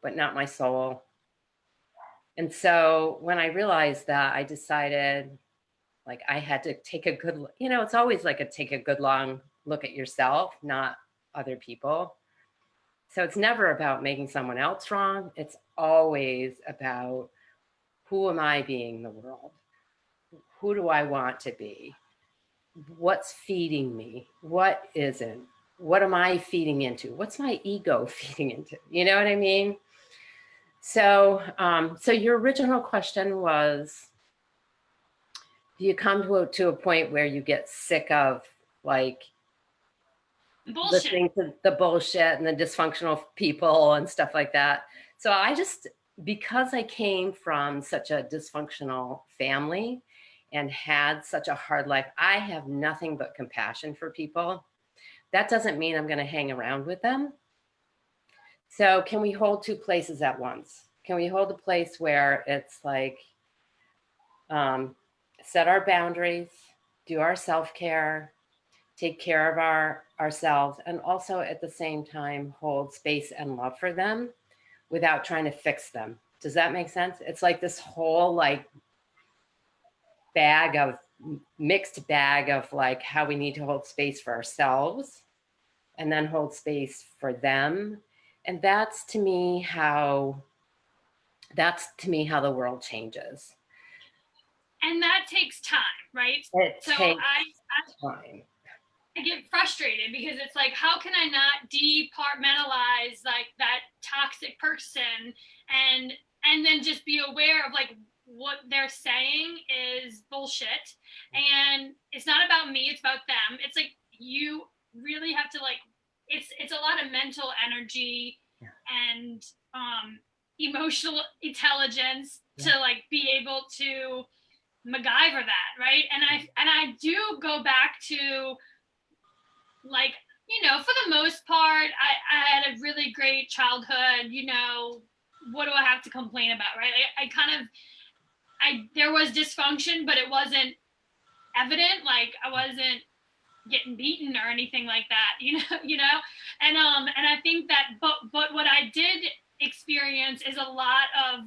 but not my soul. And so when I realized that, I decided like I had to take a good, it's always like take a good long look at yourself, not other people. So it's never about making someone else wrong. It's always about who am I being in the world? Who do I want to be? What's feeding me? What isn't? What am I feeding into? What's my ego feeding into? You know what I mean? So, so your original question was, do you come to a point where you get sick of like Bullshit. listening to the bullshit and the dysfunctional people and stuff like that? So I just, because I came from such a dysfunctional family and had such a hard life, I have nothing but compassion for people. That doesn't mean I'm going to hang around with them. So can we hold two places at once? Can we hold a place where it's like, set our boundaries, do our self-care, take care of ourselves, and also at the same time hold space and love for them without trying to fix them? Does that make sense? It's like this whole like mixed bag of like how we need to hold space for ourselves and then hold space for them. And that's to me how the world changes. And that takes time, right? It So takes time. I get frustrated because it's like, how can I not departmentalize like that toxic person and then just be aware of like what they're saying is bullshit, and it's not about me, it's about them. It's like you really have to like, it's a lot of mental energy and emotional intelligence to like be able to MacGyver that, right? And I do go back to like, for the most part, I had a really great childhood. What do I have to complain about, right? There was dysfunction, but it wasn't evident. Like I wasn't getting beaten or anything like that, and I think that, but what I did experience is a lot of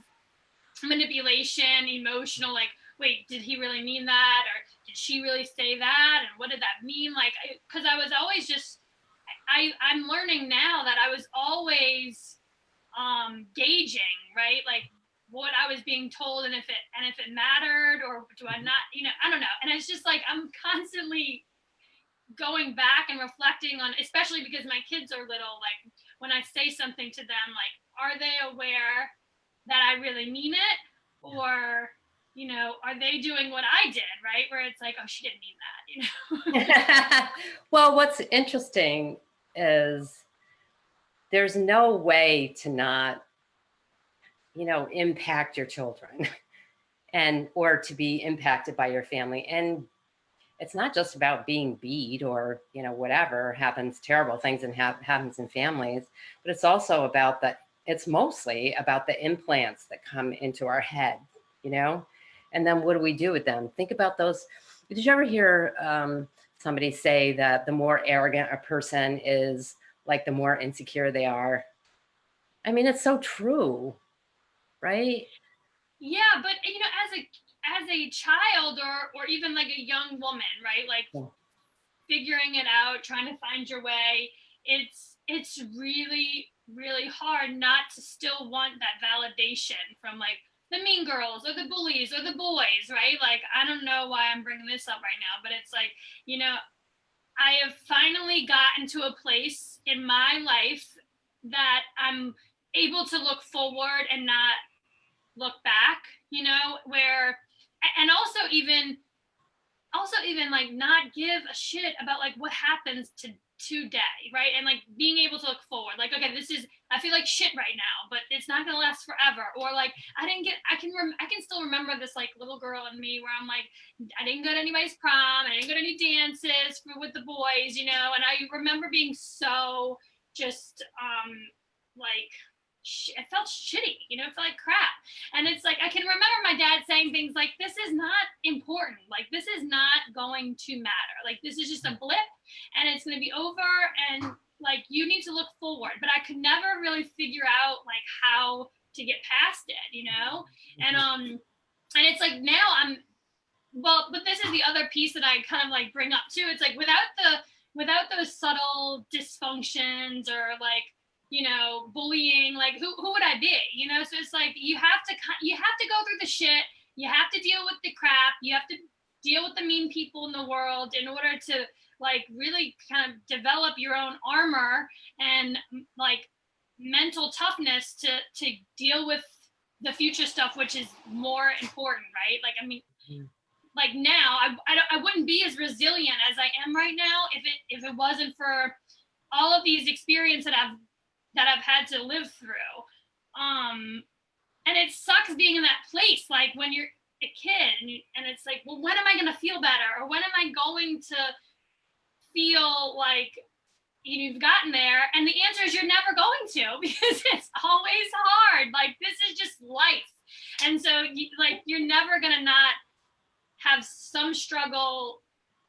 manipulation, emotional, like, wait, did he really mean that, or did she really say that, and what did that mean? Like, because I was always just, I'm learning now that I was always gauging, right, like what I was being told, and if it mattered, or do I not, I don't know. And it's just like I'm constantly going back and reflecting on, especially because my kids are little, like when I say something to them, like, are they aware that I really mean it, or are they doing what I did, right, where it's like, oh, she didn't mean that. Well, what's interesting is there's no way to not impact your children or to be impacted by your family. And it's not just about being beat or whatever happens, terrible things and happens in families, but it's also about it's mostly about the implants that come into our head, and then what do we do with them? Think about those. Did you ever hear somebody say that the more arrogant a person is, like the more insecure they are? I mean, it's so true, right? Yeah, but as a child, or even like a young woman, right, like figuring it out, trying to find your way, it's really, really hard not to still want that validation from like the mean girls or the bullies or the boys, right? Like, I don't know why I'm bringing this up right now, but it's like, I have finally gotten to a place in my life that I'm able to look forward and not look back, where, and also even like not give a shit about like what happens today, right? And like being able to look forward, like, okay, I feel like shit right now, but it's not gonna last forever. Or like, I can still remember this like little girl in me where I'm like, I didn't go to anybody's prom, I didn't go to any dances with the boys, and I remember being so just like, it felt shitty, it felt like crap. And it's like, I can remember my dad saying things like, this is not important, like this is not going to matter, like this is just a blip and it's going to be over, and like you need to look forward. But I could never really figure out like how to get past it, you know? And it's like now but this is the other piece that I kind of like bring up too. It's like without those subtle dysfunctions or like, you know, bullying, like who would I be, you know? So it's like you have to go through the shit, you have to deal with the crap, you have to deal with the mean people in the world in order to like really kind of develop your own armor and like mental toughness to deal with the future stuff, which is more important, right? Like, I mean, like now I wouldn't be as resilient as I am right now if it wasn't for all of these experiences that I've had to live through. And it sucks being in that place, like when you're a kid and it's like, well, when am I going to feel better? Or when am I going to feel like you've gotten there? And the answer is you're never going to, because it's always hard. Like, this is just life. And so you're never going to not have some struggle.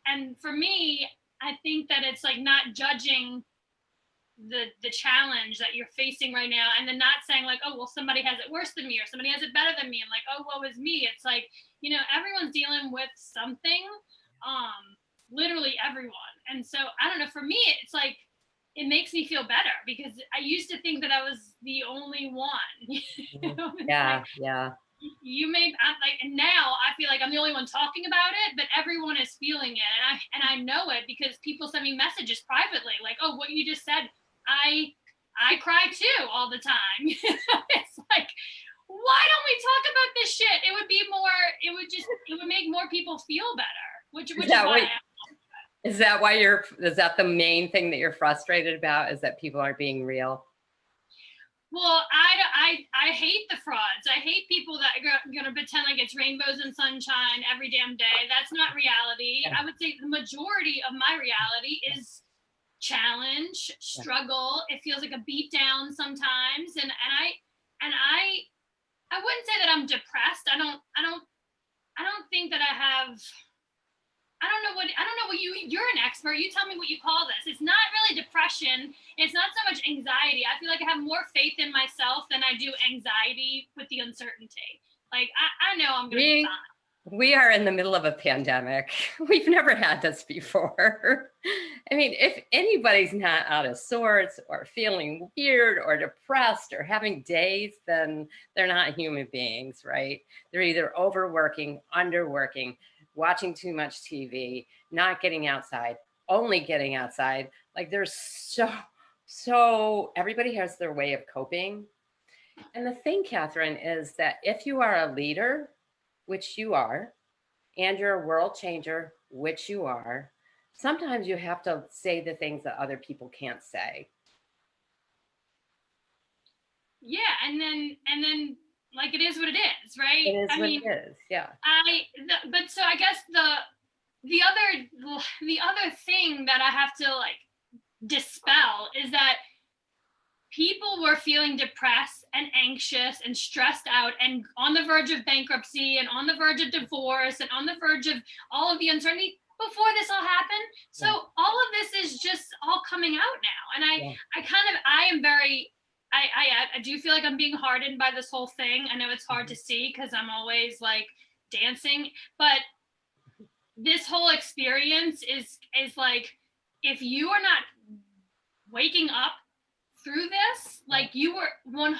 And for me, I think that it's like not judging the challenge that you're facing right now, and then not saying like, oh, well, somebody has it worse than me or somebody has it better than me, and like, oh, woe is me. It's like, you know, everyone's dealing with something, literally everyone. And so I don't know, for me it's like it makes me feel better, because I used to think that I was the only one. You know? Yeah, like, yeah. You may and now I feel like I'm the only one talking about it, but everyone is feeling it, and I know it because people send me messages privately like, oh, what you just said, I cry too all the time. It's like, why don't we talk about this shit? It would make more people feel better, which is why is that the main thing that you're frustrated about, is that people aren't being real? Well, I hate the frauds. I hate people that are going to pretend like it's rainbows and sunshine every damn day. That's not reality. Yeah. I would say the majority of my reality is challenge, struggle. It feels like a beat down sometimes, and I wouldn't say that I'm depressed. I don't think that I have. I don't know what you're an expert. You tell me what you call this. It's not really depression. It's not so much anxiety. I feel like I have more faith in myself than I do anxiety with the uncertainty. Like, I know I'm going to be fine. We are in the middle of a pandemic. We've never had this before. I mean, if anybody's not out of sorts or feeling weird or depressed or having days, then they're not human beings, right? They're either overworking, underworking, watching too much TV, not getting outside, only getting outside. Like, there's so everybody has their way of coping. And the thing, Catherine, is that if you are a leader, which you are, and you're a world changer, which you are, sometimes you have to say the things that other people can't say. Yeah, and then like, it is what it is, right? It is what it is, yeah. But so I guess the other thing that I have to like dispel is that people were feeling depressed and anxious and stressed out and on the verge of bankruptcy and on the verge of divorce and on the verge of all of the uncertainty before this all happened. So all of this is just all coming out now. And I do feel like I'm being hardened by this whole thing. I know it's hard to see because I'm always like dancing, but this whole experience is like, if you are not waking up through this, like, you were 100%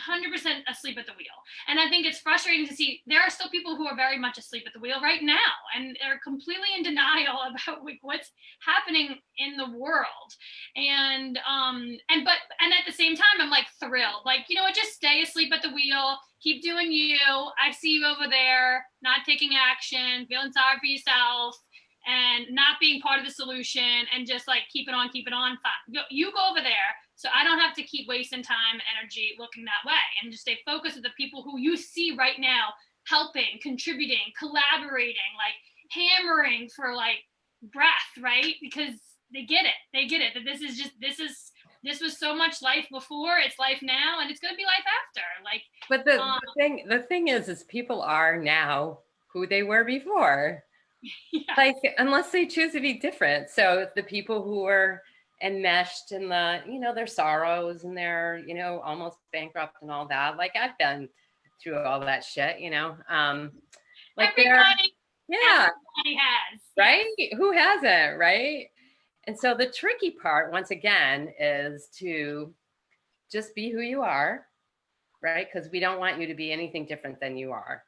asleep at the wheel. And I think it's frustrating to see there are still people who are very much asleep at the wheel right now, and they're completely in denial about like what's happening in the world. And at the same time, I'm like thrilled, like, you know what, just stay asleep at the wheel, keep doing you. I see you over there not taking action, feeling sorry for yourself, and not being part of the solution, and just like keep it on. Fine. You go over there, so I don't have to keep wasting time and energy looking that way, and just stay focused with the people who you see right now helping, contributing, collaborating, like hammering for like breath, right? Because they get it that this was so much life before, it's life now, and it's going to be life after. Like, but the thing is people are now who they were before. Yeah. Like, unless they choose to be different. So the people who are enmeshed in the, their sorrows and their, almost bankrupt and all that. Like I've been through all that shit, like they're, Everybody, yeah, everybody has. right? Yes. Who hasn't, right? And so the tricky part, once again, is to just be who you are, right? Because we don't want you to be anything different than you are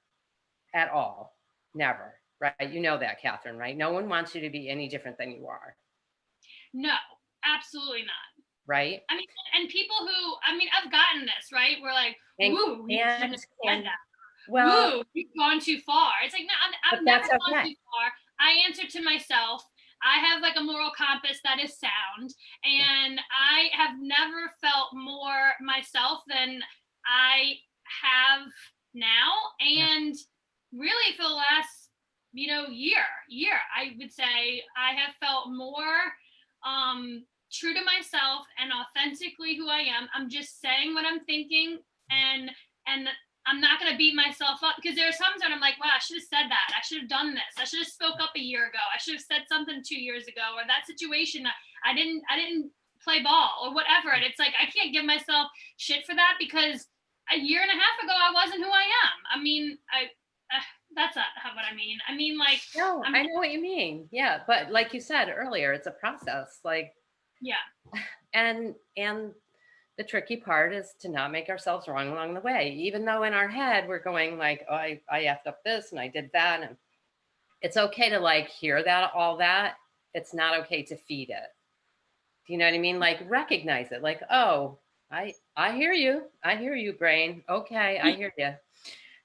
at all. Never, right? You know that, Catherine, right? No one wants you to be any different than you are. No, absolutely not. Right? I mean, and people who, I mean, I've gotten this, right? We're like, woo, you shouldn't have said that. Well, Woo, you've gone too far. It's like, no, but I've never that's gone okay. too far. I answer to myself. I have like a moral compass that is sound, and I have never felt more myself than I have now. And really, for the last, year, I would say I have felt more true to myself and authentically who I am. I'm just saying what I'm thinking, and I'm not going to beat myself up, because there are times when I'm like, wow, I should have said that. I should have done this. I should have spoke up a year ago. I should have said something 2 years ago, or that situation, I didn't play ball or whatever. And it's like, I can't give myself shit for that, because a year and a half ago, I wasn't who I am. I mean, that's not what I mean. I mean, like, no, I know what you mean. Yeah. But like you said earlier, it's a process. Like, yeah. And the tricky part is to not make ourselves wrong along the way, even though in our head we're going like, oh, I effed up this and I did that. And it's okay to like hear that, all that. It's not okay to feed it. Do you know what I mean? Like recognize it. Like, oh, I hear you. I hear you, brain. Okay, I hear you.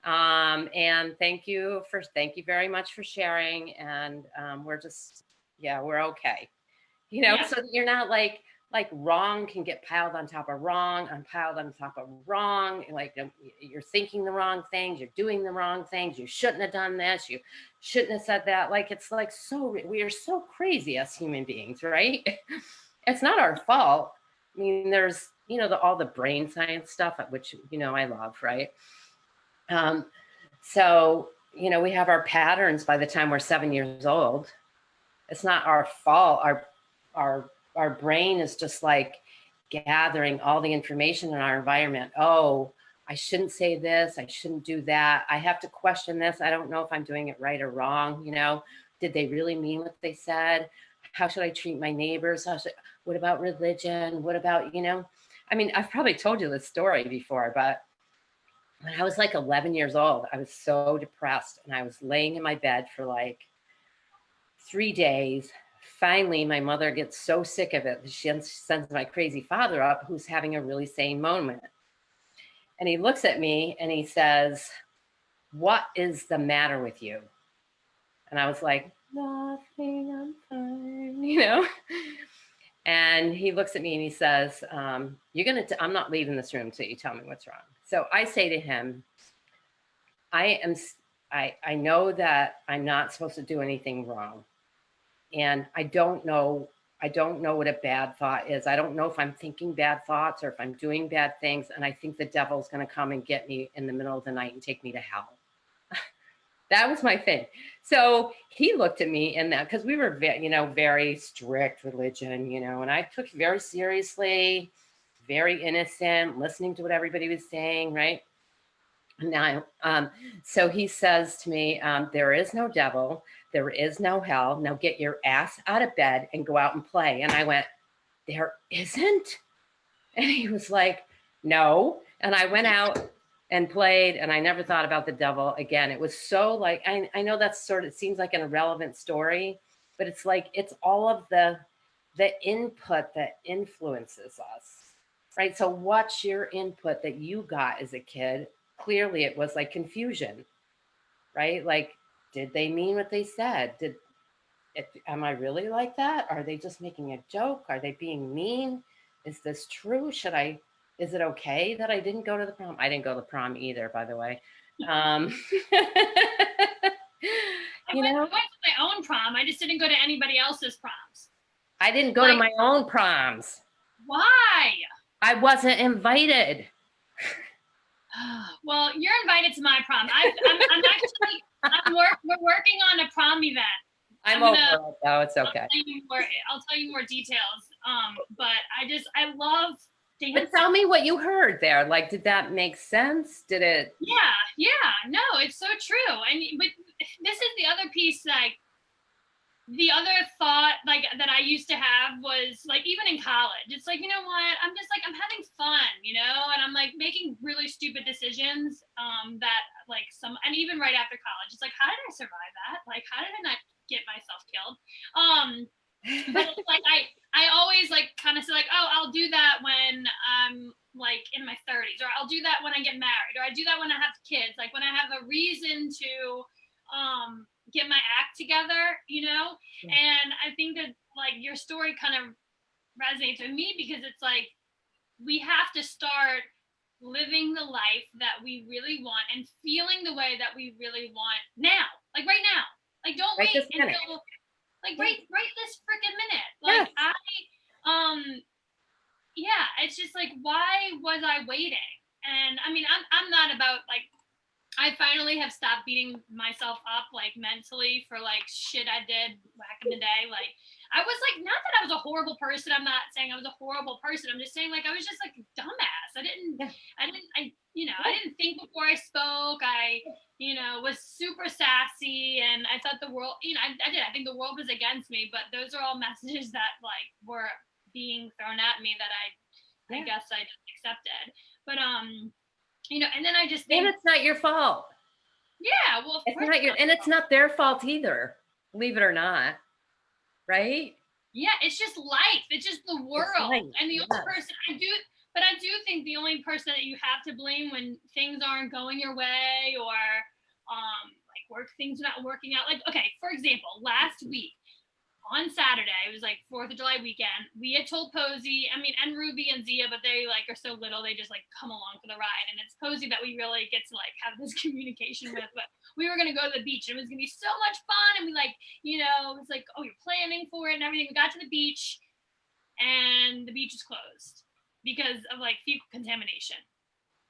And thank you very much for sharing. And we're just, yeah, we're okay. Yeah. So that you're not like wrong can get piled on top of wrong, and piled on top of wrong. Like you're thinking the wrong things, you're doing the wrong things. You shouldn't have done this. You shouldn't have said that. Like it's like we are so crazy as human beings, right? It's not our fault. I mean, there's all the brain science stuff, which I love, right? So we have our patterns by the time we're 7 years old. It's not our fault. Our brain is just like gathering all the information in our environment. Oh, I shouldn't say this. I shouldn't do that. I have to question this. I don't know if I'm doing it right or wrong. Did they really mean what they said? How should I treat my neighbors? What about religion? What about, I mean, I've probably told you this story before, but when I was like 11 years old, I was so depressed, and I was laying in my bed for like 3 days. Finally, my mother gets so sick of it that she sends my crazy father up, who's having a really sane moment. And he looks at me and he says, "What is the matter with you?" And I was like, "Nothing, I'm fine," And he looks at me and he says, I'm not leaving this room until you tell me what's wrong. So I say to him, I know that I'm not supposed to do anything wrong. And I don't know what a bad thought is. I don't know if I'm thinking bad thoughts or if I'm doing bad things. And I think the devil's going to come and get me in the middle of the night and take me to hell. That was my thing. So he looked at me in that, because we were, very strict religion, and I took it very seriously, very innocent, listening to what everybody was saying, right? Now, so he says to me, there is no devil, there is no hell. Now get your ass out of bed and go out and play. And I went, there isn't? And he was like, no. And I went out and played, and I never thought about the devil again. It was so like, I know that's it seems like an irrelevant story, but it's like, it's all of the input that influences us, right? So what's your input that you got as a kid? Clearly it was like confusion, right? Like, did they mean what they said? Am I really like that? Are they just making a joke? Are they being mean? Is this true? Is it okay that I didn't go to the prom? I didn't go to the prom either, by the way. I went to my own prom. I just didn't go to anybody else's proms. I didn't go to my own proms. Why? I wasn't invited. Well, you're invited to my prom. We're working on a prom event. I'm over it though. It's okay. I'll tell you more details But I love dancing. But tell me what you heard there. Like, did that make sense? Did it? Yeah, no, it's so true. And but this is the other piece, like the other thought like that I used to have was like, even in college, it's like, you know what, I'm just like, I'm having fun, you know, and I'm like making really stupid decisions that like and even right after college, it's like, how did I survive that? Like, how did I not get myself killed? But it's like I always like kind of say like, oh, I'll do that when I'm like in my 30s, or I'll do that when I get married, or I do that when I have kids, like when I have a reason to get my act together, you know. Yeah. And I think that like your story kind of resonates with me, because it's like we have to start living the life that we really want and feeling the way that we really want now, like right now. Like don't Right wait this minute. until like right this freaking minute. Like yeah. Yeah, it's just like, why was I waiting? And I mean, I'm not about like, I finally have stopped beating myself up like mentally for like shit I did back in the day. Like I was like, not that I was a horrible person. I'm not saying I was a horrible person. I'm just saying like I was just like a dumbass. I didn't think before I spoke. I, was super sassy, and I thought the world, I did. I think the world was against me, but those are all messages that like were being thrown at me that I guess I just accepted. But and then I just think, and it's not your fault. Yeah, well, it's not your, and it's not their fault either, believe it or not, right? Yeah, it's just life. It's just the world. And the only person I do think the only person that you have to blame when things aren't going your way, or like things are not working out. Like, okay, for example, last week on Saturday, it was like 4th of July weekend. We had told Posey, and Ruby and Zia, but they like are so little, they just like come along for the ride. And it's Posey that we really get to like have this communication with. But we were gonna go to the beach, and it was gonna be so much fun. And we like, it was like, oh, you're planning for it and everything. We got to the beach, and the beach is closed because of like fecal contamination.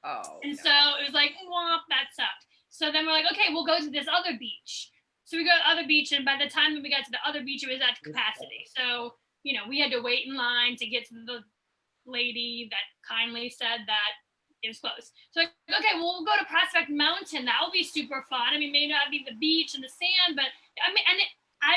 Oh. And so it was like, womp, that sucked. So then we're like, okay, we'll go to this other beach. So we go to the other beach, and by the time we got to the other beach, it was at capacity. So, we had to wait in line to get to the lady that kindly said that it was closed. So like, okay, well, we'll go to Prospect Mountain. That will be super fun. Maybe not be the beach and the sand, but I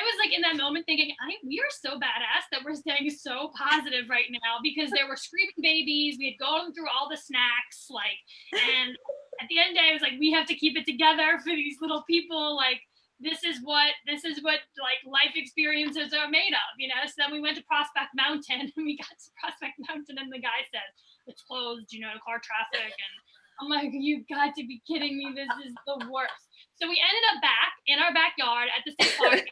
was like in that moment thinking, we are so badass that we're staying so positive right now, because there were screaming babies. We had gone through all the snacks, and at the end of the day, I was like, we have to keep it together for these little people. Like, this is what like life experiences are made of, So then we went to Prospect Mountain, and we got to Prospect Mountain, and the guy said it's closed, car traffic, and I'm like, you got to be kidding me, this is the worst. So we ended up back in our backyard at the state park,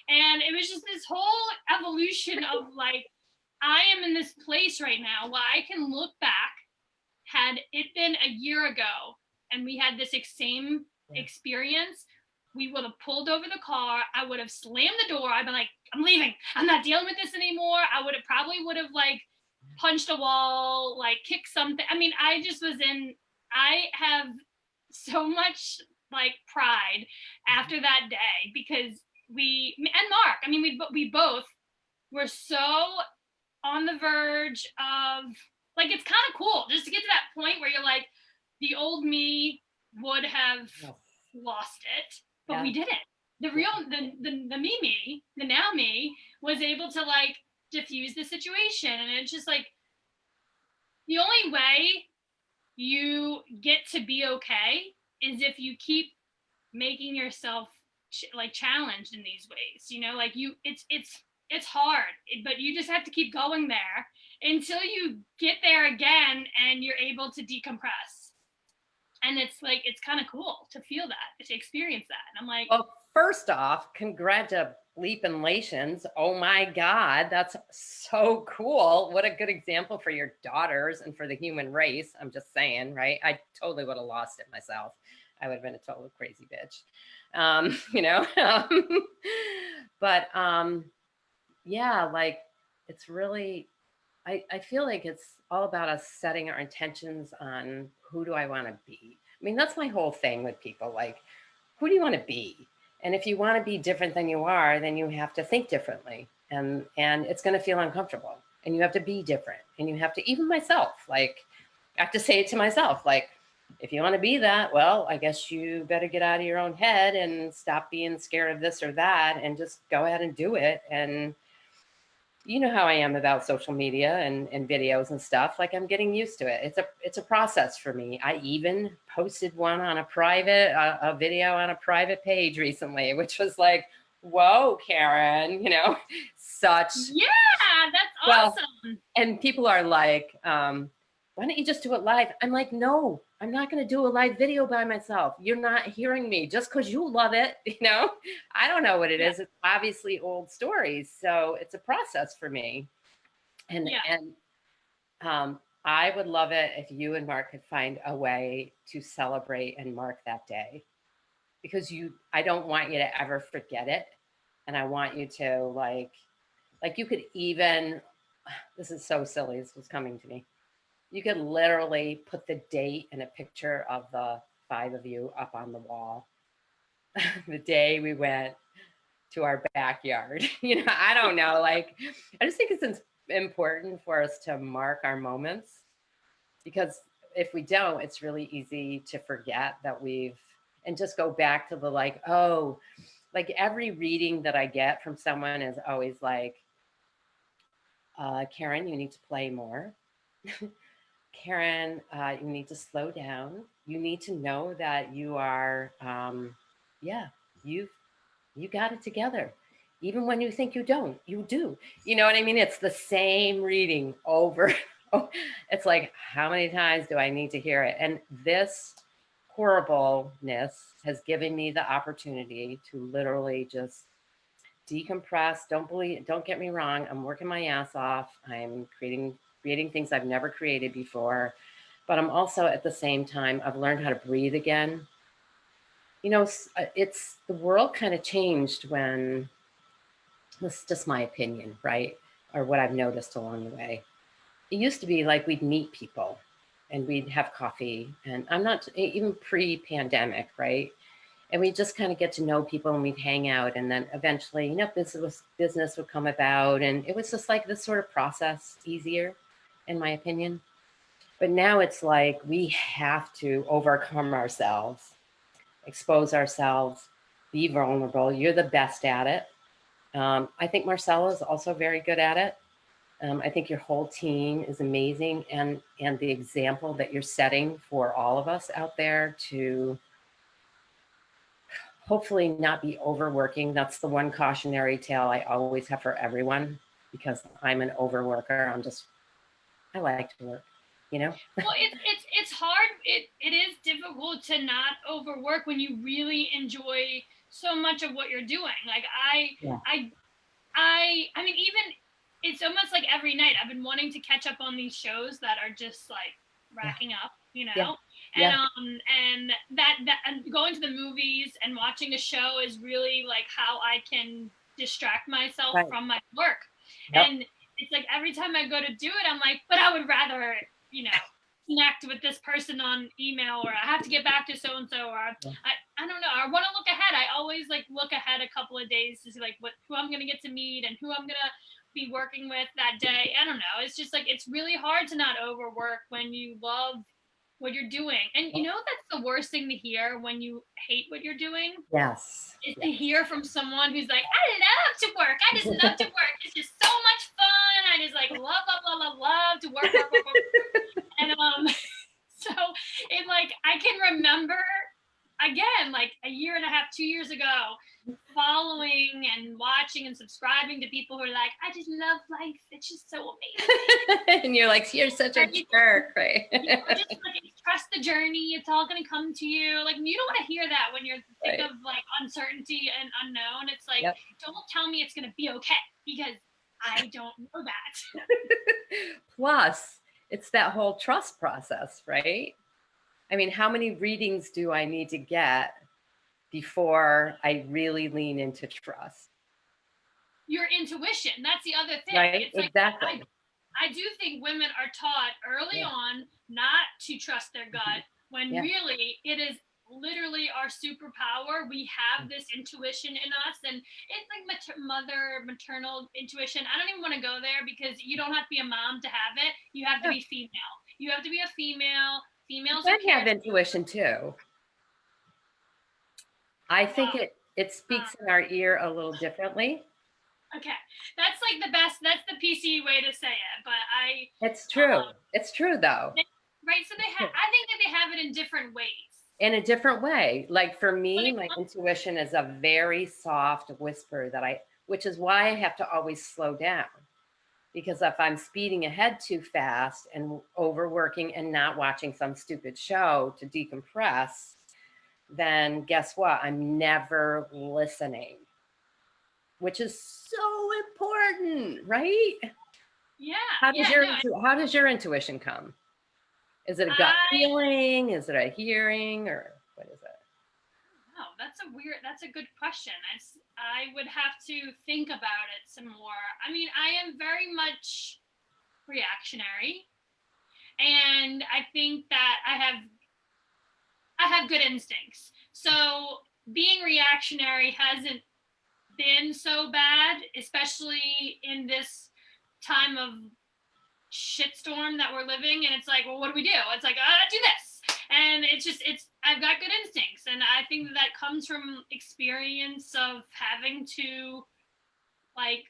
and it was just this whole evolution of like, I am in this place right now where I can look back, had it been a year ago and we had this same experience, we would have pulled over the car. I would have slammed the door. I'd been like, I'm leaving. I'm not dealing with this anymore. I would have like punched a wall, like kicked something. I have so much like pride after that day, because and Mark, we both were so on the verge of like, it's kind of cool just to get to that point where you're like, the old me would have lost it. But we didn't. The real, the me, the now me, was able to like diffuse the situation. And it's just like, the only way you get to be okay is if you keep making yourself like challenged in these ways, like it's hard, but you just have to keep going there until you get there again and you're able to decompress. And it's like, it's kind of cool to feel that, to experience that. And I'm like, well, first off, congratulations. Oh my God, that's so cool. What a good example for your daughters and for the human race. I'm just saying, right? I totally would have lost it myself. I would have been a total crazy bitch. But yeah, like it's really, I feel like it's all about us setting our intentions on who do I want to be. That's my whole thing with people. Like, who do you want to be? And if you want to be different than you are, then you have to think differently. and it's going to feel uncomfortable, and you have to be different, and you have to, even myself, like I have to say it to myself, like, if you want to be that, well, I guess you better get out of your own head and stop being scared of this or that and just go ahead and do it. And you know how I am about social media and videos and stuff. Like, I'm getting used to it. It's a process for me. I even posted one on a video on a private page recently, which was like, whoa, Karen, such, Yeah, that's well, awesome. and people are like, why don't you just do it live? I'm like, no, I'm not going to do a live video by myself. You're not hearing me just because you love it. I don't know what it Yeah. is. It's obviously old stories. So it's a process for me. And, Yeah. and, I would love it if you and Mark could find a way to celebrate and mark that day, because I don't want you to ever forget it. And I want you to like you could even, this is so silly. This was coming to me. You could literally put the date and a picture of the 5 of you up on the wall. The day we went to our backyard. I don't know. Like, I just think it's important for us to mark our moments, because if we don't, it's really easy to forget that and just go back to the like, oh, like every reading that I get from someone is always like, Karen, you need to play more. Karen, you need to slow down. You need to know that you are, yeah, you got it together. Even when you think you don't, you do. You know what I mean? It's the same reading over. It's like, how many times do I need to hear it? And this horribleness has given me the opportunity to literally just decompress. Don't get me wrong. I'm working my ass off. I'm creating things I've never created before. But I'm also, at the same time, I've learned how to breathe again. It's the world kind of changed when, this is just my opinion, right? Or what I've noticed along the way. It used to be like we'd meet people and we'd have coffee, and I'm not even pre-pandemic, right? And we just kind of get to know people and we'd hang out, and then eventually, business would come about, and it was just like this sort of process, easier, in my opinion. But now it's like we have to overcome ourselves, expose ourselves, be vulnerable. You're the best at it. I think Marcella is also very good at it. I think your whole team is amazing, and the example that you're setting for all of us out there to hopefully not be overworking. That's the one cautionary tale I always have for everyone, because I'm an overworker. I like to work, Well, it's hard. It is difficult to not overwork when you really enjoy so much of what you're doing. Like Yeah. I mean, even it's almost like every night I've been wanting to catch up on these shows that are just like Yeah. racking up, Yeah. and Yeah. and that and going to the movies and watching a show is really like how I can distract myself Right. from my work. Yep. And it's like every time I go to do it, I'm like, but I would rather, connect with this person on email, or I have to get back to so and so, or I don't know. I want to look ahead. I always like look ahead a couple of days to see like who I'm gonna get to meet and who I'm gonna be working with that day. I don't know. It's just like it's really hard to not overwork when you love what you're doing. And that's the worst thing to hear when you hate what you're doing, Yes. is to hear from someone who's like, I love to work. I just love to work. It's just so much fun. I just like love to work. And so it like I can remember again, like a year and a half, 2 years ago, following and watching and subscribing to people who are like, I just love life. It's just so amazing. And you're like, you're such a jerk, right? Just like trust the journey. It's all gonna come to you. Like you don't want to hear that when you're thick of like uncertainty and unknown. It's like, don't tell me it's gonna be okay, because I don't know that. Plus, it's that whole trust process, right? I mean, how many readings do I need to get before I really lean into trust? Your intuition. That's the other thing. Right? It's like Exactly. I do think women are taught early on not to trust their gut, when really it is literally our superpower. We have this intuition in us, and it's like maternal intuition. I don't even want to go there because you don't have to be a mom to have it. You have to be female. You have to be a female. Females You are can have intuition too. I think it speaks in our ear a little differently. Okay, that's like the best. That's the PC way to say it, but It's true. It's true though. Right. So they have. I think that they have it in different ways. In a different way. Like for me, my intuition is a very soft whisper which is why I have to always slow down. Because if I'm speeding ahead too fast and overworking and not watching some stupid show to decompress, then guess what? I'm never listening, which is so important, right? Yeah. How does your intuition come? Is it a gut feeling? Is it a hearing, or what is it? Oh, that's a good question. I would have to think about it some more. I mean, I am very much reactionary, and I think that I have good instincts. So being reactionary hasn't been so bad, especially in this time of shitstorm that we're living. And it's like, well, what do we do? It's like, do this. And I've got good instincts. And I think that comes from experience of having to like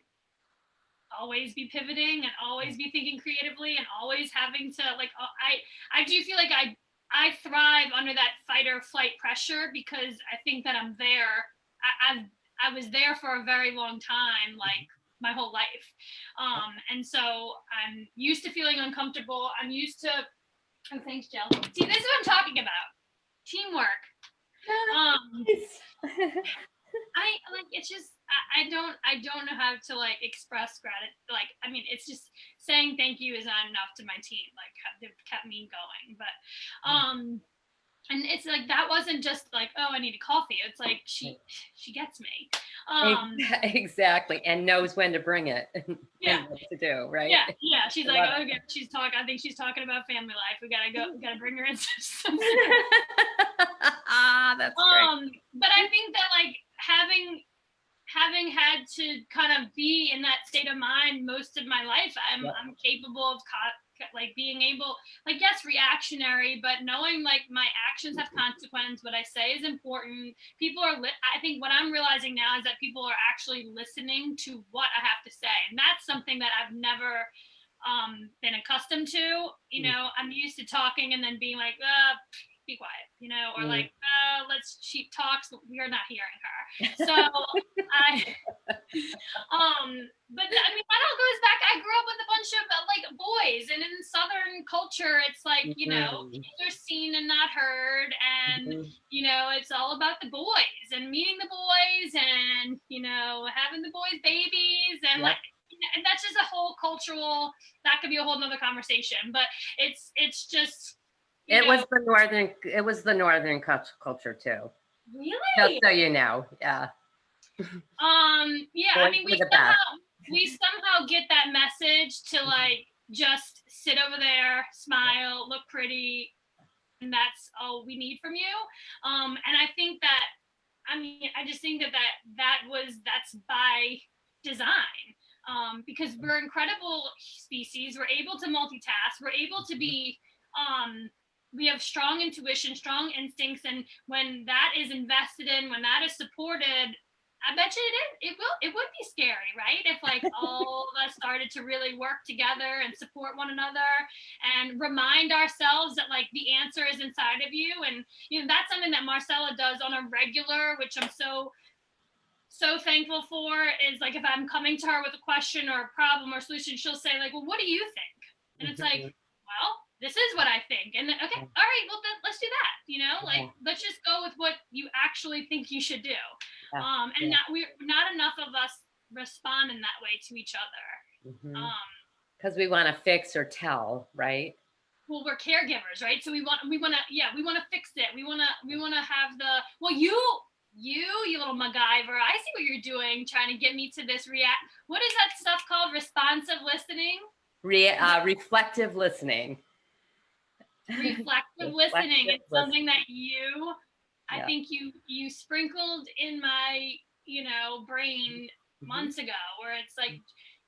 always be pivoting and always be thinking creatively and always having to like, I do feel like I thrive under that fight or flight pressure because I think that I'm there. I was there for a very long time, like my whole life. And so I'm used to feeling uncomfortable. I'm used to, oh, thanks, Jill. See, this is what I'm talking about. Teamwork. I like, it's just, I don't know how to like express gratitude. Like, I mean, it's just saying thank you is not enough to my team. Like they've kept me going, but, and it's like, that wasn't just like, oh, I need a coffee. It's like, she gets me. Exactly. And knows when to bring it. Yeah. What to do, right? Yeah. Yeah. She's like, oh, yeah, I think she's talking about family life. We gotta bring her in. That's great. But I think that like having had to kind of be in that state of mind most of my life, I'm capable of like being able, like, yes, reactionary, but knowing like my actions have consequence. What I say is important. People are I think what I'm realizing now is that people are actually listening to what I have to say, and that's something that I've never been accustomed to. You know, I'm used to talking and then being like, be quiet, you know, or like, she talks, we are not hearing her. So but I mean, that all goes back. I grew up with a bunch of like boys, and in Southern culture, it's like, you know, kids are seen and not heard, and you know, it's all about the boys and meeting the boys, and you know, having the boys' babies, and like, and that's just a whole cultural. That could be a whole nother conversation, but it's just. It was the northern culture too. Really? Just so you know, yeah. Yeah, I mean, we somehow get that message to like just sit over there, smile, look pretty, and that's all we need from you. And I think that, I mean, I just think that's by design. Because we're incredible species. We're able to multitask. We're able to be, we have strong intuition, strong instincts, and when that is invested in, when that is supported, I bet you it would be scary, right? If like all of us started to really work together and support one another and remind ourselves that like the answer is inside of you. And you know, that's something that Marcella does on a regular, which I'm so thankful for, is like if I'm coming to her with a question or a problem or solution, she'll say like, well, what do you think? And it's like, well, this is what I think. And then, okay, all right, well, then let's do that. You know, like, let's just go with what you actually think you should do. And not enough of us respond in that way to each other. Because we want to fix or tell, right? Well, we're caregivers, right? So we want to fix it. We want to have the, well, you little MacGyver, I see what you're doing, trying to get me to this what is that stuff called? Responsive listening? Reflective listening. Reflective listening. It's something that you I Yeah. think you sprinkled in my, brain Mm-hmm. months ago, where it's like,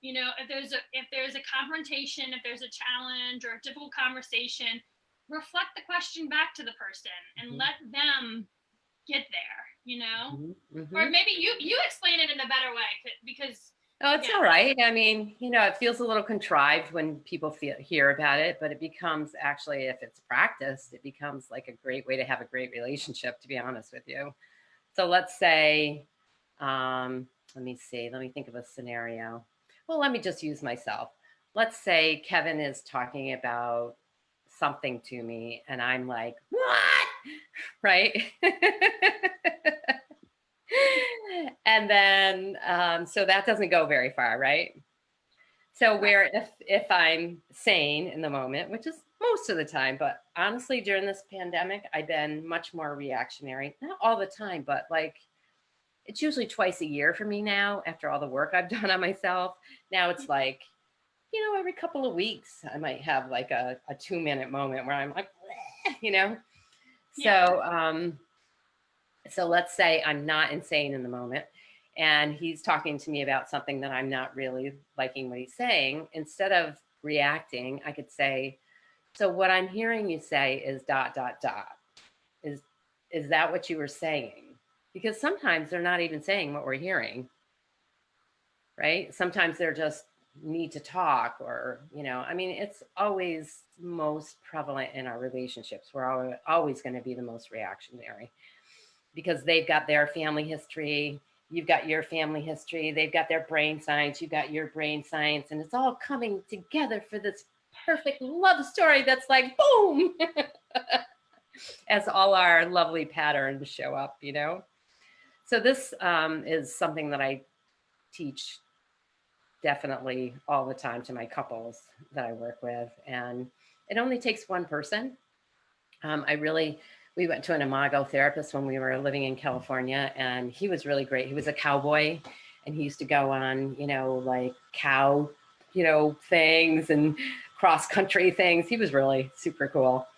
if there's a confrontation, if there's a challenge or a difficult conversation, reflect the question back to the person and Mm-hmm. let them get there, Mm-hmm. or Mm-hmm. maybe you explain it in a better way, because Oh, it's again, all right. I mean, it feels a little contrived when people hear about it, but it becomes actually, if it's practiced, it becomes like a great way to have a great relationship, to be honest with you. So let's say, let me see, let me think of a scenario. Well, let me just use myself. Let's say Kevin is talking about something to me, and I'm like, what? Right? And then, so that doesn't go very far, right? So right. where if I'm sane in the moment, which is most of the time, but honestly during this pandemic, I've been much more reactionary. Not all the time, but like it's usually twice a year for me now after all the work I've done on myself. Now it's like, every couple of weeks I might have like a 2-minute moment where I'm like, "Bleh," you know. Yeah. So let's say I'm not insane in the moment and he's talking to me about something that I'm not really liking what he's saying. Instead of reacting, I could say, so what I'm hearing you say is dot dot dot. Is is that what you were saying? Because sometimes they're not even saying what we're hearing, right? Sometimes they're just need to talk, or I mean, it's always most prevalent in our relationships. We're always going to be the most reactionary because they've got their family history, you've got your family history, they've got their brain science, you've got your brain science, and it's all coming together for this perfect love story that's like boom, as all our lovely patterns show up. So this is something that I teach definitely all the time to my couples that I work with, and it only takes one person. We went to an Imago therapist when we were living in California, and he was really great. He was a cowboy, and he used to go on, like cow, things and cross country things. He was really super cool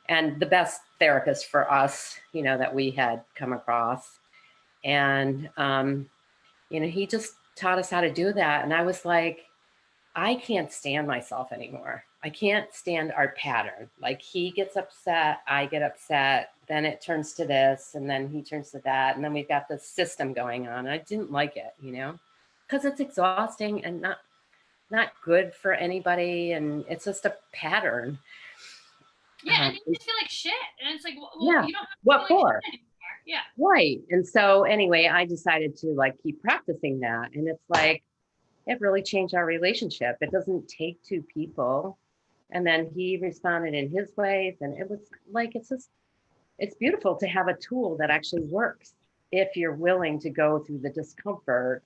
and the best therapist for us, that we had come across. And, he just taught us how to do that. And I was like, I can't stand myself anymore. I can't stand our pattern. Like he gets upset, I get upset, then it turns to this, and then he turns to that, and then we've got this system going on. I didn't like it, because it's exhausting and not good for anybody, and it's just a pattern. Yeah, and you just feel like shit, and it's like, well, Yeah. you don't have to feel What like for? shit anymore. Yeah. Right. And so anyway, I decided to like keep practicing that, and it's like it really changed our relationship. It doesn't take two people. And then he responded in his ways. And it was like, it's beautiful to have a tool that actually works if you're willing to go through the discomfort.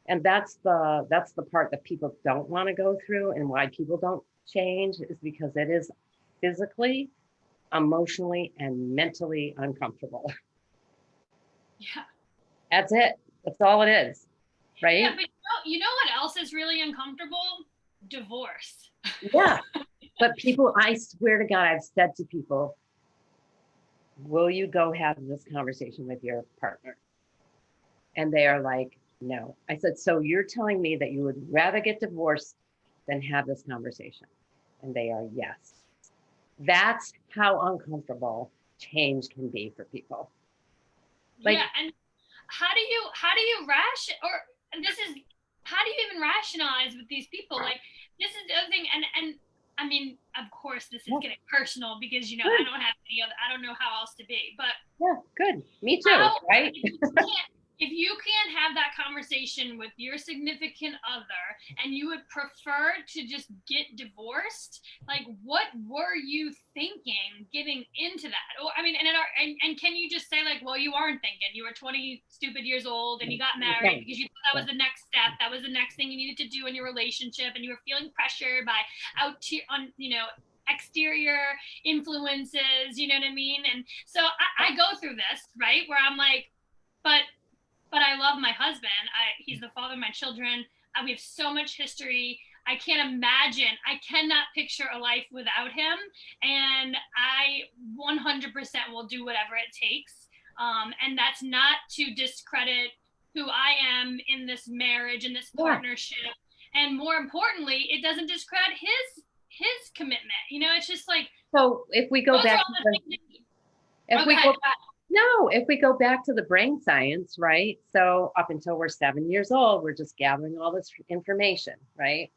And that's the part that people don't want to go through, and why people don't change is because it is physically, emotionally, and mentally uncomfortable. Yeah. That's it. That's all it is. Yeah, Right. but you know what else is really uncomfortable? Divorce. Yeah. But people, I swear to God, I've said to people, will you go have this conversation with your partner? And they are like, no. I said, so you're telling me that you would rather get divorced than have this conversation? And they are, yes. That's how uncomfortable change can be for people. Yeah, Like, and how do you this is how do you even rationalize with these people? Like, this is the other thing, and I mean, of course, this is yeah, getting personal, because good, I don't know how else to be, but yeah, good. Me too, how right? if you can't have that conversation with your significant other, and you would prefer to just get divorced, like, what were you thinking getting into that? Or I mean, and can you just say, like, well, you weren't thinking, you were 20 stupid years old and you got married Okay. because you thought that was the next step, that was the next thing you needed to do in your relationship, and you were feeling pressured by exterior influences, you know what I mean? And so I go through this, right, where I'm like, but I love my husband. He's the father of my children. We have so much history. I can't imagine. I cannot picture a life without him. And I 100% will do whatever it takes And that's not to discredit who I am in this marriage, in this Yeah. partnership. And more importantly, it doesn't discredit his commitment. You know, it's just like, So if we go those are back all to the the, things that, if oh, go we ahead. go, no, if we go back to the brain science, right? So up until we're 7 years old, we're just gathering all this information, right?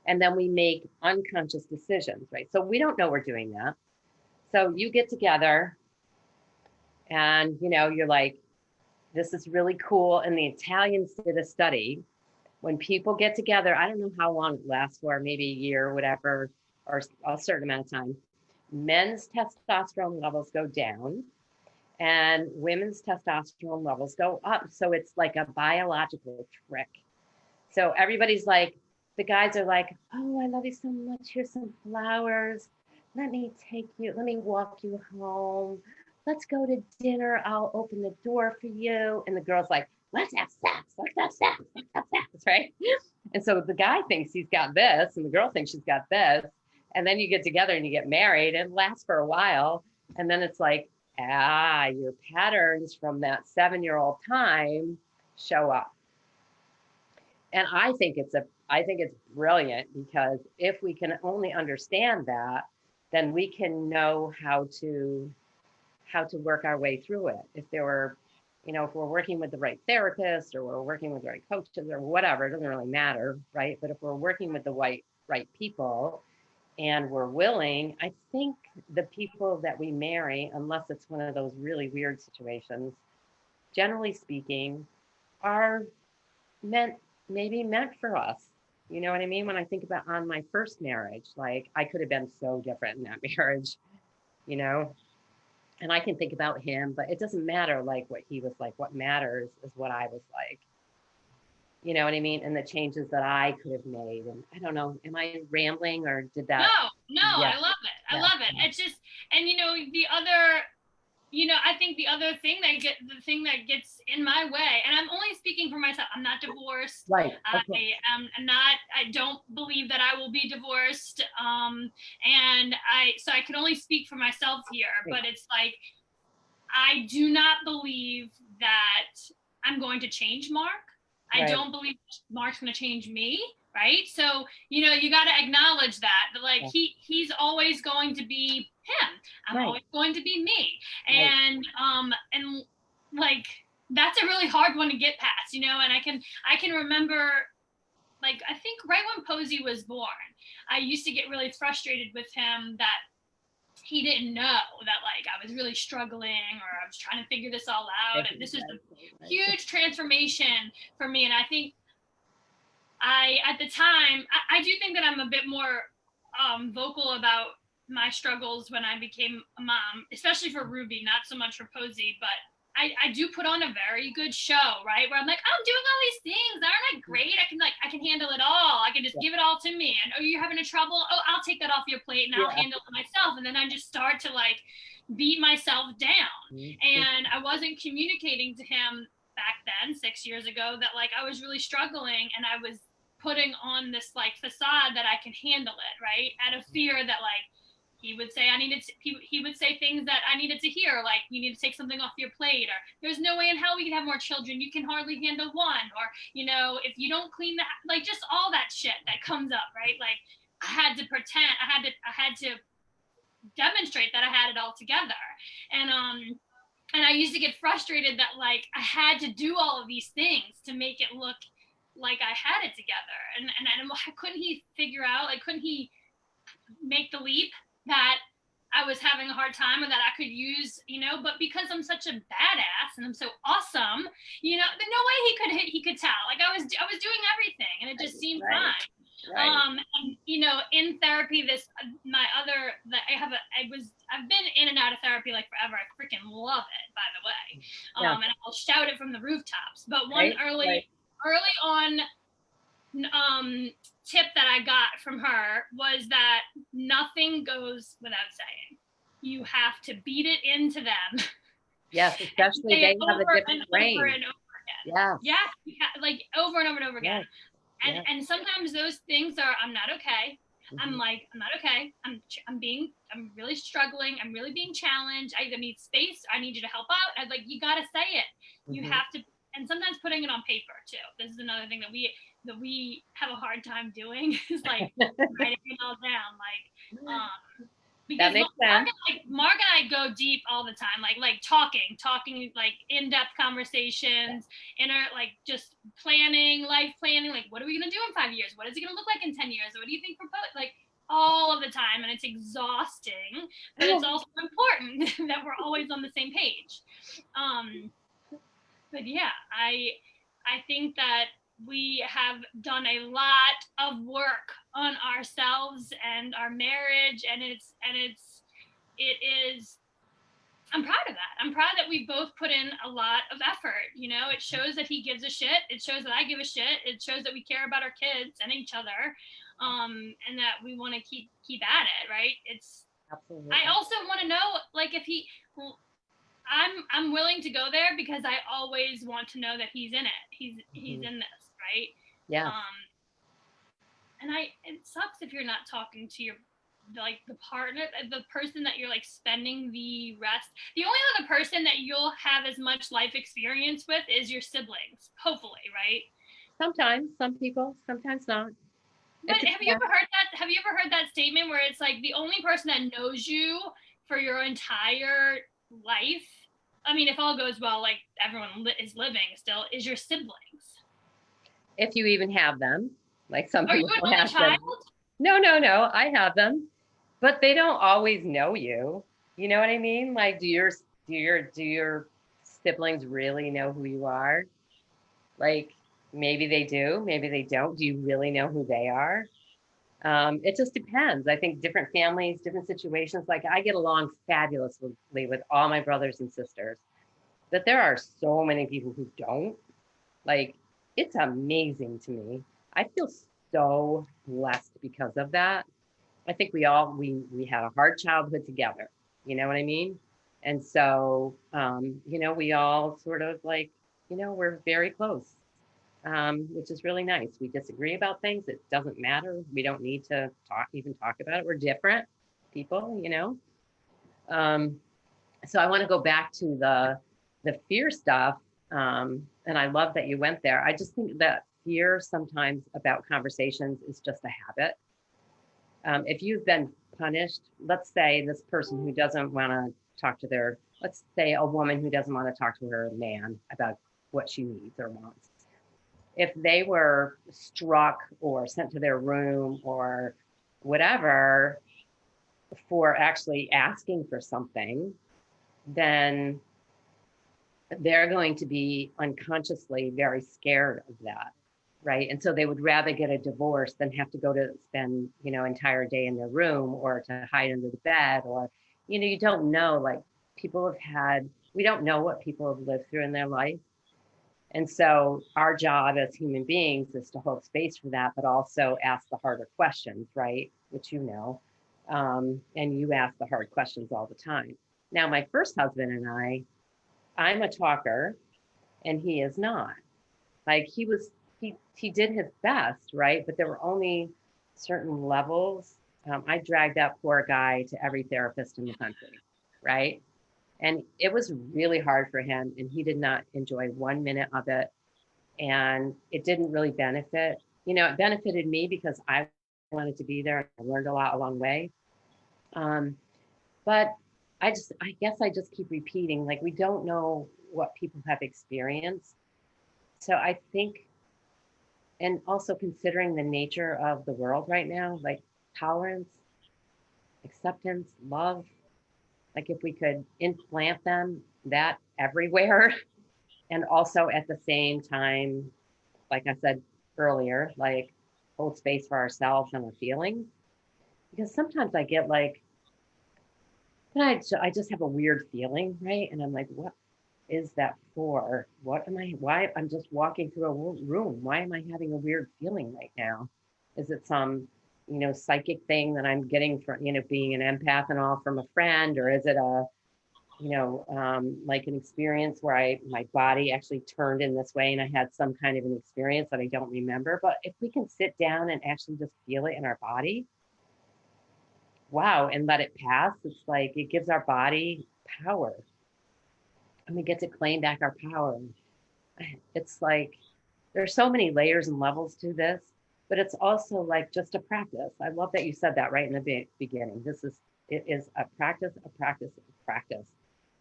And then we make unconscious decisions, right? So we don't know we're doing that. So you get together and, you're like, this is really cool. And the Italians did a study. When people get together, I don't know how long it lasts for, maybe a year or whatever, or a certain amount of time, men's testosterone levels go down and women's testosterone levels go up. So it's like a biological trick. So everybody's like, the guys are like, oh, I love you so much. Here's some flowers. Let me walk you home. Let's go to dinner. I'll open the door for you. And the girl's like, let's have sex. Let's have sex. Let's have sex. Right. And so the guy thinks he's got this and the girl thinks she's got this. And then you get together and you get married and it lasts for a while. And then it's like, your patterns from that 7-year-old time show up. And I think it's brilliant because if we can only understand that, then we can know how to work our way through it. If we're working with the right therapist or we're working with the right coaches or whatever, it doesn't really matter, right? But if we're working with the right people and we're willing, I think the people that we marry, unless it's one of those really weird situations, generally speaking, are meant maybe meant for us. You know what I mean? When I think about on my first marriage, like I could have been so different in that marriage, you know? And I can think about him, but it doesn't matter like what he was like. What matters is what I was like. You know what I mean? And the changes that I could have made. And I don't know, am I rambling or did No, that? no, Yeah, I love it. I yeah, love it. It's just, and the other, I think the other thing the thing that gets in my way, and I'm only speaking for myself. I'm not divorced. right. I Okay. am not. I don't believe that I will be divorced. And so I can only speak for myself here. Right. But it's like I do not believe that I'm going to change Mark. I Right. don't believe Mark's going to change me. Right. So, you got to acknowledge that like Yeah. he's always going to be him. I'm Right. always going to be me. Right. And like, that's a really hard one to get past, and I can remember, like, I think right when Posey was born, I used to get really frustrated with him that he didn't know that like I was really struggling or I was trying to figure this all out. And this is a Right. huge transformation for me. And I think at the time, I do think that I'm a bit more vocal about my struggles when I became a mom, especially for Ruby, not so much for Posey, but I do put on a very good show, right? Where I'm like, I'm doing all these things. Aren't I great? I can handle it all. I can just give it all to me. And, oh, you're having a trouble? Oh, I'll take that off your plate and I'll handle it myself. And then I just start to like beat myself down. And I wasn't communicating to him back then, 6 years ago, that like I was really struggling and I was putting on this like facade that I can handle it, right? Out of fear that like he would say he would say things that I needed to hear, like you need to take something off your plate, or there's no way in hell we can have more children, you can hardly handle one, or if you don't clean the, like, just all that shit that comes up, right? Like I had to pretend, I had to demonstrate that I had it all together. And I used to get frustrated that like I had to do all of these things to make it look like I had it together. And couldn't he figure out, like, couldn't he make the leap that I was having a hard time or that I could use, but because I'm such a badass and I'm so awesome, there's no way he could tell. Like I was doing everything and it just seemed fine. Right. And in therapy, I've been in and out of therapy like forever. I freaking love it, by the way. And I'll shout it from the rooftops. But one early on tip that I got from her was that nothing goes without saying. You have to beat it into them. Yes, especially they have a different brain. Over and over again. Yeah. Yeah, like over and over and over again. And sometimes those things are, I'm not okay. I'm Mhm. like, I'm not okay. I'm really struggling. I'm really being challenged. I need space. I need you to help out. I was like, you got to say it. You Mhm. have to, and sometimes putting it on paper too. This is another thing that we have a hard time doing is like writing it all down. That Because makes sense. Mark and I go deep all the time, talking, like in-depth conversations, like just planning, life planning, like what are we gonna do in 5 years? What is it gonna look like in 10 years? What do you think for both? Like all of the time, and it's exhausting, but it's also important that we're always on the same page. Um, but yeah, I think that we have done a lot of work on ourselves and our marriage, and it is I'm proud of that. I'm proud that we both put in a lot of effort. It shows that he gives a shit. It shows that I give a shit. It shows that we care about our kids and each other, and that we want to keep at it. Right? I Absolutely. also want to know, like, if he. Well, I'm willing to go there because I always want to know that he's in it. He's Mhm. in this, right? Yes. Um, and it sucks if you're not talking to your the partner, the person that you're like spending the rest. The only other person that you'll have as much life experience with is your siblings, hopefully, right? Sometimes, some people, sometimes not. But It depends. have you ever heard that statement where it's like the only person that knows you for your entire life, I mean, if all goes well, like everyone is living still, is your siblings. If you even have them, like some Are you people an only have them. child? No, no, no. I have them, but they don't always know you. You know what I mean? Like, do your siblings really know who you are? Like, maybe they do, maybe they don't. Do you really know who they are? It just depends. I think different families, different situations. Like, I get along fabulously with all my brothers and sisters, but there are so many people who don't. Like, it's amazing to me. I feel so blessed because of that. I think we had a hard childhood together. You know what I mean? And so, we all sort of like, we're very close, which is really nice. We disagree about things. It doesn't matter. We don't need to talk about it. We're different people. Um, so I want to go back to the fear stuff. And I love that you went there. I just think that fear sometimes about conversations is just a habit. If you've been punished, let's say this person who doesn't want to talk to let's say a woman who doesn't want to talk to her man about what she needs or wants. If they were struck or sent to their room or whatever for actually asking for something, then they're going to be unconsciously very scared of that, right? And so they would rather get a divorce than have to go to spend entire day in their room or to hide under the bed, or you don't know, like, people have had we don't know what people have lived through in their life. And so our job as human beings is to hold space for that, but also ask the harder questions, right? Which and you ask the hard questions all the time. Now, my first husband and I'm a talker and he is not. Like, he did his best, right? But there were only certain levels. I dragged that poor guy to every therapist in the country, right? And it was really hard for him, and he did not enjoy 1 minute of it. And it didn't really benefit. It benefited me because I wanted to be there and I learned a lot along the way. Um, but I guess I just keep repeating, like, we don't know what people have experienced. So I think, and also considering the nature of the world right now, like tolerance, acceptance, love, like if we could implant that everywhere, and also at the same time, like I said earlier, like hold space for ourselves and our feelings. Because sometimes I get like, I just have a weird feeling, right? And I'm like, what is that for? Why? I'm just walking through a room. Why am I having a weird feeling right now? Is it some, psychic thing that I'm getting from, being an empath and all from a friend? Or is it like an experience where my body actually turned in this way and I had some kind of an experience that I don't remember? But if we can sit down and actually just feel it in our body, wow, and let it pass. It's like it gives our body power, and we get to claim back our power. It's like there's so many layers and levels to this, but it's also like just a practice. I love that you said that right in the beginning. It is a practice, a practice, a practice.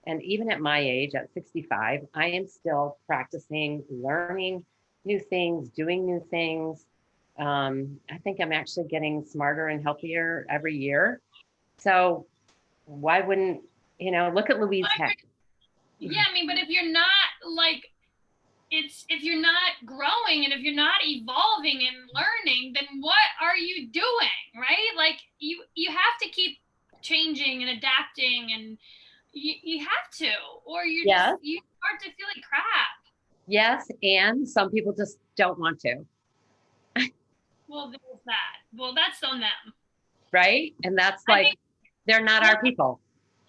And even at my age, at 65, I am still practicing, learning new things, doing new things. I think I'm actually getting smarter and healthier every year. So why wouldn't, look at Louise Heck. Yeah, I mean, but if you're not like, if you're not growing and if you're not evolving and learning, then what are you doing, right? Like you have to keep changing and adapting, and you have to, or Yes, you start to feel like crap. yes. And some people just don't want to, Well, there's that. Well, that's on them. right? And that's I like, think. they're not Well, our people.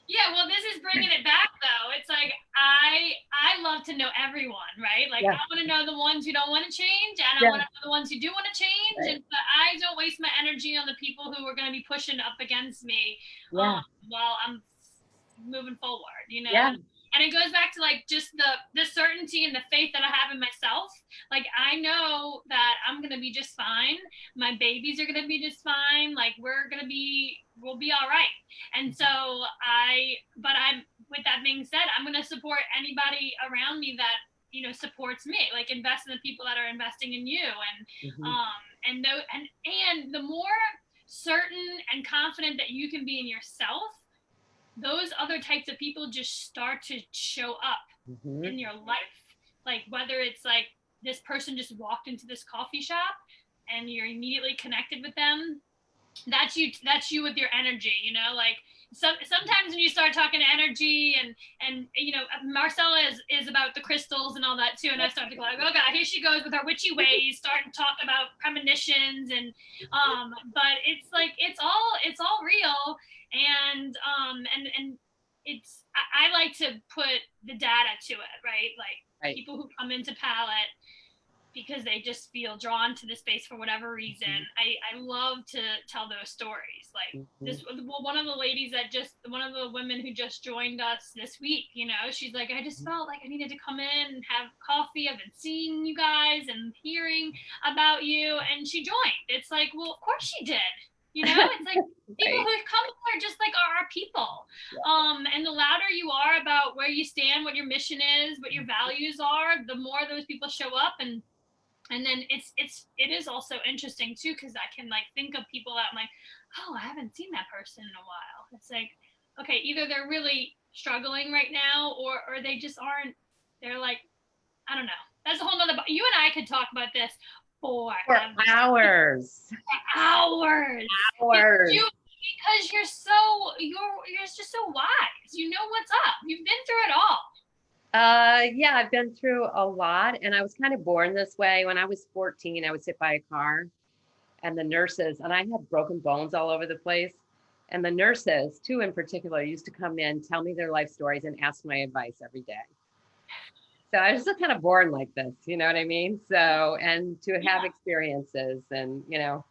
yeah, well, this is bringing it back though. It's like I love to know everyone, right? Like Yeah, I want to know the ones who don't want to change, and I yeah, want to know the ones who do want to change. right. And but I don't waste my energy on the people who are going to be pushing up against me Yeah, while I'm moving forward, you know. yeah, And it goes back to like just the certainty and the faith that I have in myself. Like I know that I'm gonna be just fine. My babies are gonna be just fine. Like we'll be all right. And so but I'm with that being said, I'm gonna support anybody around me that supports me. Like invest in the people that are investing in you, mhm, and the more certain and confident that you can be in yourself, those other types of people just start to show up mhm, in your life. Like whether it's like this person just walked into this coffee shop and you're immediately connected with them. That's you with your energy, like sometimes when you start talking energy and Marcella is about the crystals and all that too, and I start to go like, oh god, here she goes with her witchy ways, starting to talk about premonitions but it's like it's all real. And it's I like to put the data to it, right? Like right. people who come into palette because they just feel drawn to the space for whatever reason. Mhm, I love to tell those stories. Like mhm, this, well, one of the women who just joined us this week, she's like, I just felt like I needed to come in and have coffee. I've been seeing you guys and hearing about you. And she joined. It's like, well, of course she did. It's like people right. who come here just like are our people. Yeah. And the louder you are about where you stand, what your mission is, what your values are, the more those people show up. And then it is also interesting too, because I can like think of people that I'm like, oh, I haven't seen that person in a while. It's like, okay, either they're really struggling right now, or they just aren't. They're like, I don't know. That's a whole nother. You and I could talk about this For forever, hours, hours. hours. You're just so wise. You know what's up. You've been through it all. Yeah, I've been through a lot, and I was kind of born this way. When I was 14, I was hit by a car, and the nurses, and I had broken bones all over the place. And the nurses, two in particular, used to come in, tell me their life stories, and ask my advice every day. So I was just kind of born like this, you know what I mean? So, and to have Yeah, experiences and, yeah, so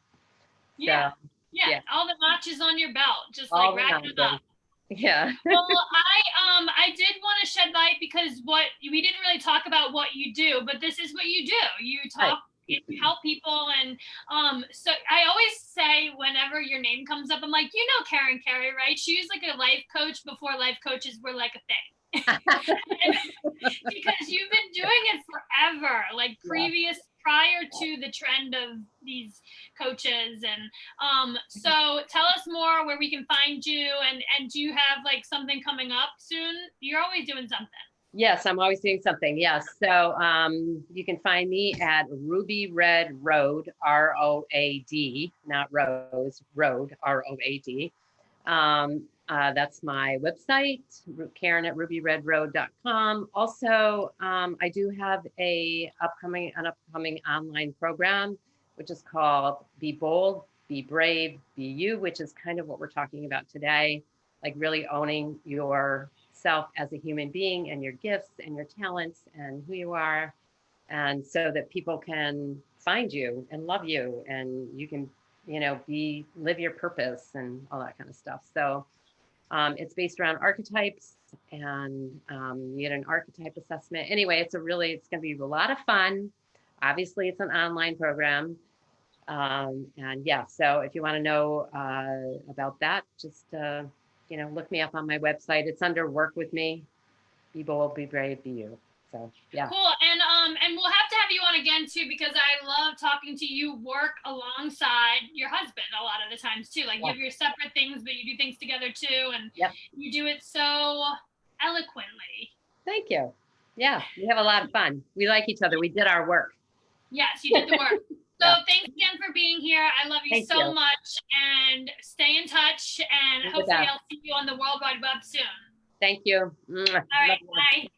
yeah. yeah, All the notches on your belt, just like all the racking them up. nonsense. Yeah. Well, I did want to shed light because what we didn't really talk about what you do, but this is what you do. You Right. talk, you help people, and so I always say whenever your name comes up, I'm like, CAREY, right? She was like a life coach before life coaches were like a thing. Because you've been doing it forever, like Yeah. prior to the trend of these coaches. And so tell us more where we can find you, and do you have like something coming up soon? You're always doing something. Yes, I'm always doing something. Yes. So you can find me at Ruby Red Road, ROAD, not Rose, Road, ROAD. That's my website, Karen at rubyredroad.com. Also, I do have an upcoming online program, which is called Be Bold, Be Brave, Be You, which is kind of what we're talking about today, like really owning yourself as a human being and your gifts and your talents and who you are. And so that people can find you and love you and you can live your purpose and all that kind of stuff. So it's based around archetypes, and you get an archetype assessment. Anyway, it's going to be a lot of fun. Obviously, it's an online program. And yeah, so if you want to know about that, just, look me up on my website. It's under Work With Me. Be bold, be brave, be you. So yeah. Cool. And we'll have to have you on again too, because I love talking to you. Work alongside your husband a lot of the times too. Like you have your separate things, but you do things together too, and you do it so eloquently. Thank you. Yeah, we have a lot of fun. We like each other. We did our work. Yes, you did the work. So thanks again for being here. I love you so much, and stay in touch, and hopefully I'll see you on the World Wide Web soon. Thank you. All right, bye.